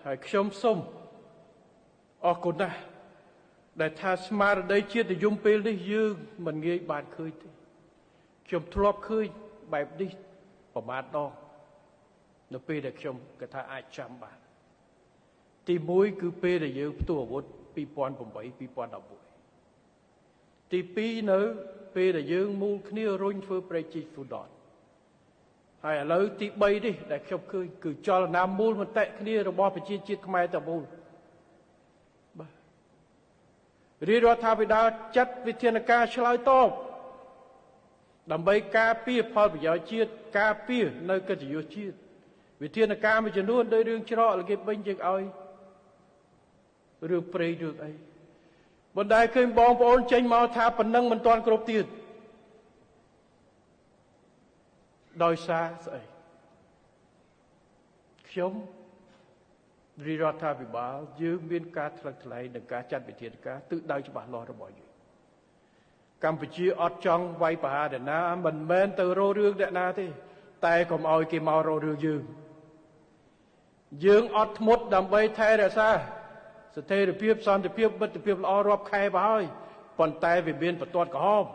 ហើយខ្ញុំសូមអរគុណណាស់ដែលថាស្មារតីជាតិនិយមពេលនេះយើងមិនងាយបានឃើញទេខ្ញុំធ្លាប់ឃើញបែបនេះប្រមាណដងនៅពេលដែលខ្ញុំគិតថាអាចចាំបានទី1គឺពេលដែលយើងផ្ទុះអាវុធ2008 2011ទី2នៅពេលដែលយើងមូលគ្នារុញធ្វើប្រេជីហ្វូដនហើយឥឡូវទី3នេះដែលខ្ញុំឃើញគឺចលនាមូលមតិគ្នារបស់ប្រជាជាតិខ្មែរតែមូលបាទរាជរដ្ឋាភិបាលចាត់វិធានការឆ្លើយតបដើម្បីការពារផលប្រយោជន៍ជាតិការពារនៅកិត្តិយសជាតិវិធានការមួយចំនួនដោយរឿងច្រកលគេពេញយើងឲ្យរឿងព្រៃរឿងអីបណ្ដាឃើញបងប្អូនចេញមកថាប៉ុណ្ណឹងមិនទាន់គ្រប់ទៀតដោយសារស្អីខ្ញុំរាជរដ្ឋាភិបាលយើងមានការថ្លឹងថ្លែងនិងការចាត់វិធានការទិសដៅច្បាស់លាស់របស់យើងកម្ពុជាអត់ចង់វាយប្រហារអ្នកណាមិនមែនទៅរករឿងអ្នកណាទេតែកុំឲ្យគេមករករឿងយើងអត់ធ្មត់ដើម្បីថែរក្សាស្ថិរភាពសន្តិភាពមិត្តភាពល្អរាប់ខែមកហើយប៉ុន្តែវាមានបន្ទាត់ក្រហម